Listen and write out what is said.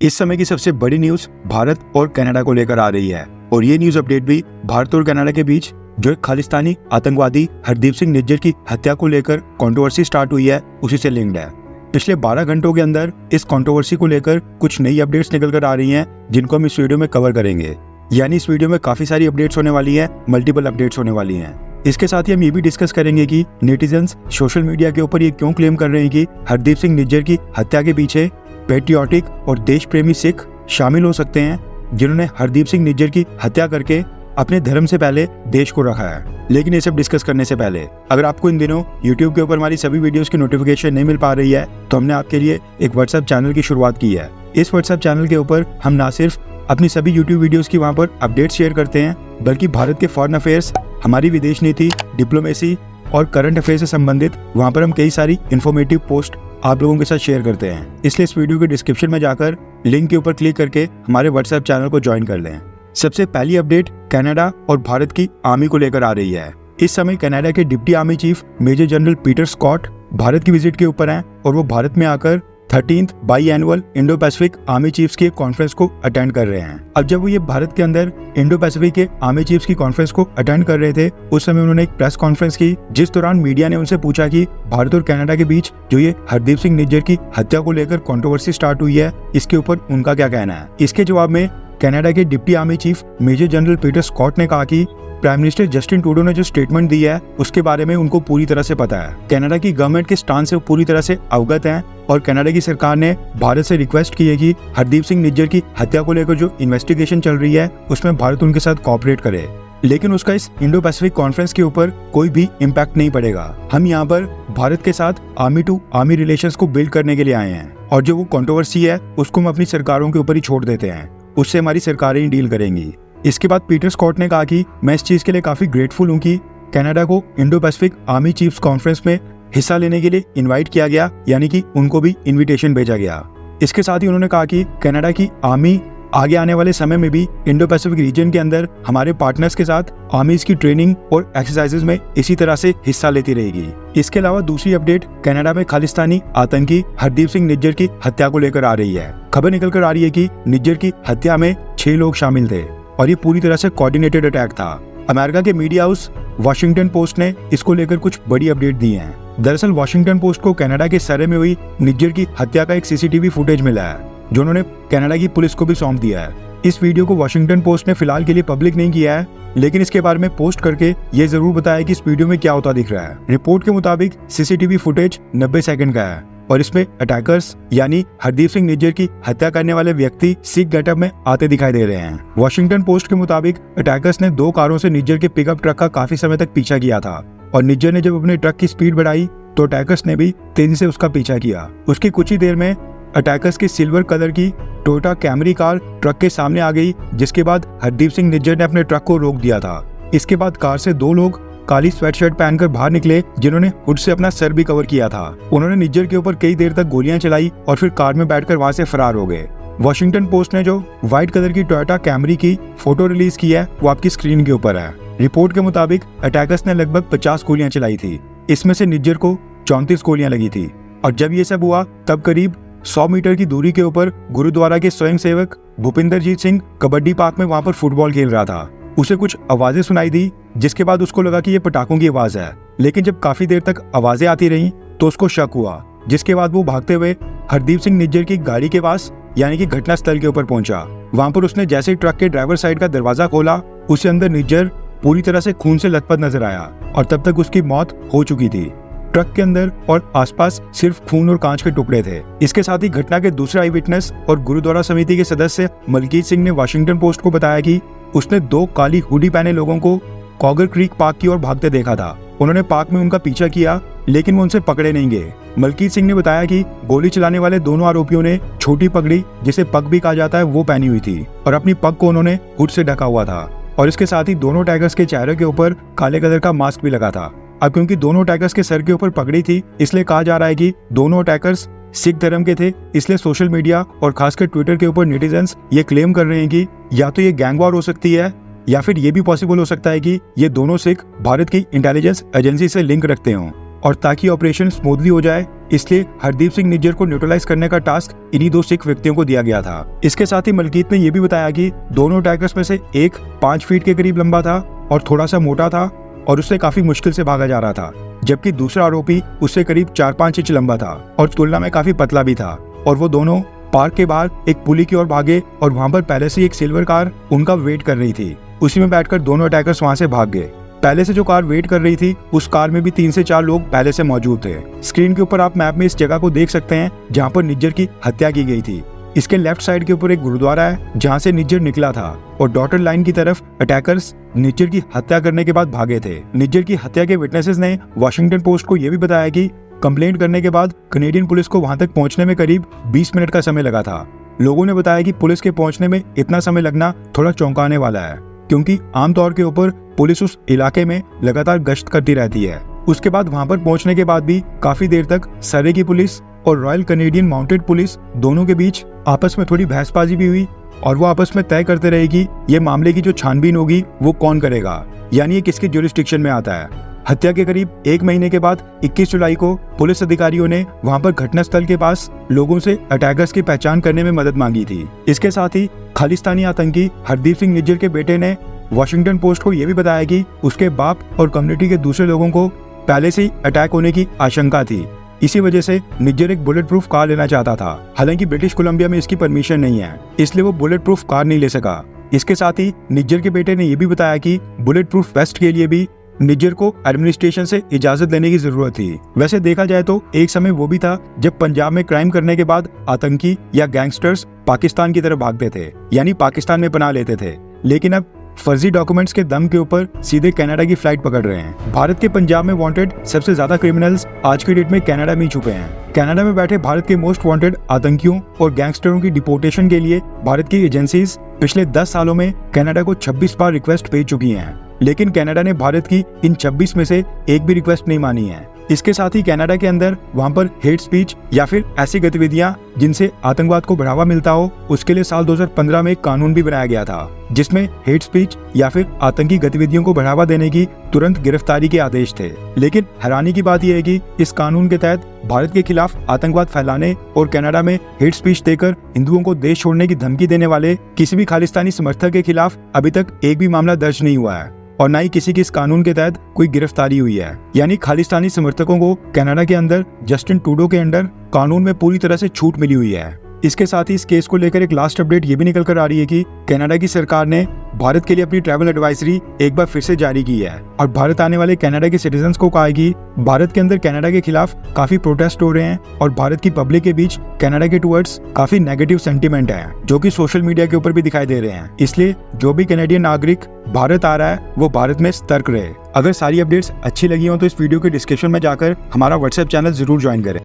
इस समय की सबसे बड़ी न्यूज भारत और कनाडा को लेकर आ रही है और ये न्यूज अपडेट भी भारत और कनाडा के बीच जो एक खालिस्तानी आतंकवादी हरदीप सिंह निज्जर की हत्या को लेकर कंट्रोवर्सी स्टार्ट हुई है उसी से लिंक्ड है। पिछले 12 घंटों के अंदर इस कंट्रोवर्सी को लेकर कुछ नई अपडेट्स निकल कर आ रही हैं जिनको हम इस वीडियो में कवर करेंगे। यानी इस वीडियो में काफी सारी अपडेट्स होने वाली हैं, मल्टीपल अपडेट्स होने वाली हैं। इसके साथ ही हम ये भी डिस्कस करेंगे कि नेटिजन्स सोशल मीडिया के ऊपर ये क्यों क्लेम कर रहे हैं कि हरदीप सिंह निज्जर की हत्या के पीछे पैट्रियोटिक और देश प्रेमी सिख शामिल हो सकते हैं जिन्होंने हरदीप सिंह निज्जर की हत्या करके अपने धर्म से पहले देश को रखा है। लेकिन ये सब डिस्कस करने से पहले अगर आपको इन दिनों YouTube के ऊपर हमारी सभी वीडियोस की नोटिफिकेशन नहीं मिल पा रही है तो हमने आपके लिए एक WhatsApp चैनल की शुरुआत की है। इस WhatsApp चैनल के ऊपर हम ना सिर्फ अपनी सभी YouTube वीडियोस की वहाँ पर अपडेट शेयर करते हैं बल्कि भारत के फॉरेन अफेयर्स, हमारी विदेश नीति, डिप्लोमेसी और करंट अफेयर से संबंधित वहाँ पर हम कई सारी इन्फॉर्मेटिव पोस्ट आप लोगों के साथ शेयर करते हैं। इसलिए इस वीडियो के डिस्क्रिप्शन में जाकर लिंक के ऊपर क्लिक करके हमारे WhatsApp चैनल को ज्वाइन कर लें। सबसे पहली अपडेट कनाडा और भारत की आर्मी को लेकर आ रही है। इस समय कनाडा के deputy army chief major general Peter Scott Bharat की विजिट के ऊपर हैं और वो भारत में आकर 13th by annual Indo Pacific army chiefs की कॉन्फ्रेंस को अटेंड कर रहे हैं। अब जब वो ये भारत के अंदर इंडो पैसिफिक के आर्मी चीफ्स की कॉन्फ्रेंस को अटेंड कर रहे थे उस समय उन्होंने एक प्रेस कॉन्फ्रेंस की जिस दौरान मीडिया ने उनसे पूछा कि भारत और कनाडा के बीच जो ये हरदीप सिंह निज्जर की हत्या को लेकर कंट्रोवर्सी स्टार्ट हुई है इसके ऊपर उनका क्या कहना है। इसके जवाब में कनाडा के deputy army chief major general Peter Scott ने कहा कि प्राइम मिनिस्टर जस्टिन ट्रूडो ने जो स्टेटमेंट दी है उसके बारे में उनको पूरी तरह से पता है। कनाडा की गवर्नमेंट के स्टांस से पूरी तरह से अवगत हैं और कनाडा की सरकार ने भारत से रिक्वेस्ट की है कि हरदीप सिंह निज्जर की हत्या को लेकर जो इन्वेस्टिगेशन चल रही है उसमें भारत उनके साथ कोऑपरेट करे। लेकिन उसका इस इंडो पैसिफिक कॉन्फ्रेंस के ऊपर कोई भी इम्पैक्ट नहीं पड़ेगा। हम यहाँ पर भारत के साथ आर्मी टू आर्मी रिलेशंस को बिल्ड करने के लिए आए हैं और जो वो कंट्रोवर्सी है उसको हम अपनी सरकारों के ऊपर ही छोड़ देते हैं, उससे हमारी सरकारें ही डील करेंगी। इसके बाद पीटर स्कॉट ने कहा कि मैं इस चीज के लिए काफी ग्रेटफुल हूँ कि कनाडा को Indo Pacific army chiefs conference में हिस्सा लेने के लिए इनवाइट किया गया, यानी कि उनको भी इनविटेशन भेजा गया। इसके साथ ही उन्होंने कहा कि कनाडा की आर्मी आगे आने वाले समय में भी इंडो पैसिफिक रीजन के अंदर हमारे पार्टनर्स के साथ आर्मीज की ट्रेनिंग और एक्सरसाइजेज में इसी तरह से हिस्सा लेती रहेगी। इसके अलावा दूसरी अपडेट कनाडा में खालिस्तानी आतंकी हरदीप सिंह निज्जर की हत्या को लेकर आ रही है। खबर निकल कर आ रही है कि निज्जर की हत्या में 6 लोग शामिल थे और ये पूरी तरह से कोऑर्डिनेटेड अटैक था। अमेरिका के मीडिया हाउस वॉशिंगटन पोस्ट ने इसको लेकर कुछ बड़ी अपडेट दी है। दरअसल वॉशिंगटन पोस्ट को कनाडा के सरे में हुई निज्जर की हत्या का एक CCTV फुटेज मिला है जो उन्होंने कनाडा की पुलिस को भी सौंप दिया है। इस वीडियो को वॉशिंगटन पोस्ट ने फिलहाल के लिए पब्लिक नहीं किया है लेकिन इसके बारे में पोस्ट करके ये जरूर बताया कि इस वीडियो में क्या होता दिख रहा है। रिपोर्ट के मुताबिक CCTV फुटेज 90 सेकंड का है और इसमें अटैकर्स यानी हरदीप सिंह निज्जर की हत्या करने वाले व्यक्ति सिख गेटअप में आते दिखाई दे रहे हैं। वॉशिंगटन पोस्ट के मुताबिक अटैकर्स ने 2 कारों से निज्जर के पिकअप ट्रक का काफी समय तक पीछा किया था और निज्जर ने जब अपने ट्रक की स्पीड बढ़ाई तो अटैकर्स ने भी तेजी से उसका पीछा किया। उसकी कुछ ही देर में अटैकर्स की सिल्वर कलर की टोयोटा कैमरी कार ट्रक के सामने आ गई, जिसके बाद हरदीप सिंह निज्जर ने अपने ट्रक को रोक दिया था। इसके बाद कार से 2 लोग काली स्वेटशर्ट पहनकर बाहर निकले जिन्होंने हुड से अपना सर भी कवर किया था। उन्होंने निज्जर के ऊपर कई देर तक गोलियां चलाई और फिर कार में बैठकर वहां से फरार हो गए। वॉशिंगटन पोस्ट ने जो व्हाइट कलर की टोयोटा कैमरी की फोटो रिलीज की है वो आपकी स्क्रीन के ऊपर है। रिपोर्ट के मुताबिक अटैकर्स ने लगभग 50 गोलियां चलाई थी, इसमें से निज्जर को 34 गोलियां लगी थी। और जब ये सब हुआ तब करीब 100 मीटर की दूरी के ऊपर गुरुद्वारा के स्वयंसेवक भूपिंदरजीत सिंह कबड्डी पार्क में वहां पर फुटबॉल खेल रहा था। उसे कुछ आवाजें सुनाई दी जिसके बाद उसको लगा कि ये पटाखों की आवाज है, लेकिन जब काफी देर तक आवाजें आती रहीं तो उसको शक हुआ, जिसके बाद वो भागते हुए हरदीप सिंह निज्जर की गाड़ी के पास यानी कि घटना स्थल के ऊपर पहुंचा। वहां पर उसने जैसे ही ट्रक के ड्राइवर साइड का दरवाजा खोला उसके अंदर निज्जर पूरी तरह से खून से लथपथ नजर आया और तब तक उसकी मौत हो चुकी थी। ट्रक के अंदर और आसपास सिर्फ खून और कांच के टुकड़े थे। इसके साथ ही घटना के दूसरे आई विटनेस और गुरुद्वारा समिति के सदस्य मलकीत सिंह ने वॉशिंगटन पोस्ट को बताया कि उसने 2 काली हुडी पहने लोगों को कॉगर क्रीक पार्क की ओर भागते देखा था। उन्होंने पार्क में उनका पीछा किया लेकिन वो उनसे पकड़े नहीं गए। मलकीत सिंह ने बताया कि गोली चलाने वाले दोनों आरोपियों ने छोटी पगड़ी, जिसे पग भी कहा जाता है, वो पहनी हुई थी और अपनी पग को उन्होंने हुड से ढका हुआ था और इसके साथ ही दोनों टाइगर्स के चेहरे के ऊपर काले कलर का मास्क भी लगा था। अब क्योंकि दोनों अटैकर्स के सर के ऊपर पगड़ी थी इसलिए कहा जा रहा है कि दोनों अटैकर्स सिख धर्म के थे। इसलिए सोशल मीडिया और खासकर ट्विटर के ऊपर नेटिजन्स ये क्लेम कर रहे हैं कि या तो ये गैंग वॉर हो सकती है या फिर ये भी पॉसिबल हो सकता है कि ये दोनों सिख भारत की इंटेलिजेंस एजेंसी से लिंक रखते हों और ताकि ऑपरेशन स्मूथली हो जाए इसलिए हरदीप सिंह निज्जर को न्यूट्रलाइज करने का टास्क इन्हीं 2 सिख व्यक्तियों को दिया गया था। इसके साथ ही मलकीत ने यह भी बताया कि दोनों अटैकर्स में से एक 5 फीट के करीब लंबा था और थोड़ा सा मोटा था और उससे काफी मुश्किल से भागा जा रहा था, जबकि दूसरा आरोपी उससे करीब 4-5 इंच लंबा था और तुलना में काफी पतला भी था। और वो दोनों पार्क के बाहर एक पुली की ओर भागे और वहां पर पहले से एक सिल्वर कार उनका वेट कर रही थी। उसी में बैठकर दोनों अटैकर्स वहां से भाग गए। पहले से जो कार वेट कर रही थी उस कार में भी 3 से 4 लोग पहले से मौजूद थे। स्क्रीन के ऊपर आप मैप में इस जगह को देख सकते हैं जहाँ पर निज्जर की हत्या की गई थी। इसके लेफ्ट साइड के ऊपर एक गुरुद्वारा है जहाँ से निज्जर निकला था और डॉटेड लाइन की तरफ अटैकर्स निज्जर की हत्या करने के बाद भागे थे। निज्जर की हत्या के विटनेसेस ने वॉशिंगटन पोस्ट को यह भी बताया कि कंप्लेंट करने के बाद कनेडियन पुलिस को वहां तक पहुंचने में करीब 20 मिनट का समय लगा था। लोगों ने बताया कि पुलिस के पहुंचने में इतना समय लगना थोड़ा चौंकाने वाला है, क्योंकि आमतौर के ऊपर पुलिस उस इलाके में लगातार गश्त करती रहती है। उसके बाद वहां पर पहुंचने के बाद भी काफी देर तक सरे की पुलिस और रॉयल कैनेडियन माउंटेड पुलिस दोनों के बीच आपस में थोड़ी बहसबाजी भी हुई और वो आपस में तय करते रहे कि ये मामले की जो छानबीन होगी वो कौन करेगा, यानी ये किसके ज्यूरिसडिक्शन में आता है। हत्या के करीब 1 महीने के बाद 21 जुलाई को पुलिस अधिकारियों ने वहां पर घटनास्थल के पास लोगों से अटैकर्स की पहचान करने में मदद मांगी थी। इसके साथ ही खालिस्तानी आतंकी हरदीप सिंह निज्जर के बेटे ने वॉशिंगटन पोस्ट को यह भी बताया कि उसके बाप और कम्युनिटी के दूसरे लोगों को पहले से ही अटैक होने की आशंका थी। इसी वजह से निज्जर एक बुलेट प्रूफ कार लेना चाहता था। हालांकि ब्रिटिश कोलंबिया में इसकी परमिशन नहीं है, इसलिए वो बुलेट प्रूफ कार नहीं ले सका। इसके साथ ही निज्जर के बेटे ने यह भी बताया कि बुलेट प्रूफ वेस्ट के लिए भी निज्जर को एडमिनिस्ट्रेशन से इजाजत लेने की जरूरत थी। वैसे देखा जाए तो एक समय वो भी था जब पंजाब में क्राइम करने के बाद आतंकी या गैंगस्टर्स पाकिस्तान की तरफ भागते थे, यानी पाकिस्तान में पनाह लेते थे, लेकिन अब फर्जी डॉक्यूमेंट्स के दम के ऊपर सीधे कनाडा की फ्लाइट पकड़ रहे हैं। भारत के पंजाब में वांटेड सबसे ज्यादा क्रिमिनल्स आज की डेट में कनाडा में छुपे हैं। कनाडा में बैठे भारत के मोस्ट वांटेड आतंकियों और गैंगस्टरों की डिपोर्टेशन के लिए भारत की एजेंसीज पिछले 10 सालों में कनाडा को 26 बार रिक्वेस्ट भेज चुकी हैं, लेकिन कनाडा ने भारत की इन 26 में से एक भी रिक्वेस्ट नहीं मानी है। इसके साथ ही कनाडा के अंदर वहां पर हेट स्पीच या फिर ऐसी गतिविधियां जिनसे आतंकवाद को बढ़ावा मिलता हो उसके लिए साल 2015 में एक कानून भी बनाया गया था, जिसमें हेट स्पीच या फिर आतंकी गतिविधियों को बढ़ावा देने की तुरंत गिरफ्तारी के आदेश थे। लेकिन हैरानी की बात यह है कि इस कानून के तहत भारत के खिलाफ आतंकवाद फैलाने और कनाडा में हेट स्पीच देकर हिंदुओं को देश छोड़ने की धमकी देने वाले किसी भी खालिस्तानी समर्थक के खिलाफ अभी तक एक भी मामला दर्ज नहीं हुआ है और न ही किसी की इस कानून के तहत कोई गिरफ्तारी हुई है। यानी खालिस्तानी समर्थकों को कनाडा के अंदर जस्टिन ट्रूडो के अंडर कानून में पूरी तरह से छूट मिली हुई है। इसके साथ ही इस केस को लेकर एक लास्ट अपडेट ये भी निकल कर आ रही है कि कनाडा की सरकार ने भारत के लिए अपनी ट्रैवल एडवाइजरी एक बार फिर से जारी की है और भारत आने वाले कनाडा के सिटीजन्स को कहा है कि भारत के अंदर कनाडा के खिलाफ काफी प्रोटेस्ट हो रहे हैं और भारत की पब्लिक के बीच कनाडा के टुवर्ड्स काफी नेगेटिव सेंटीमेंट है, जो कि सोशल मीडिया के ऊपर भी दिखाई दे रहे हैं। इसलिए जो भी कैनेडियन नागरिक भारत आ रहा है वो भारत में सतर्क रहे। अगर सारी अपडेट्स अच्छी लगी हो तो इस वीडियो के डिस्क्रिप्शन में जाकर हमारा व्हाट्सएप चैनल जरूर ज्वाइन करें।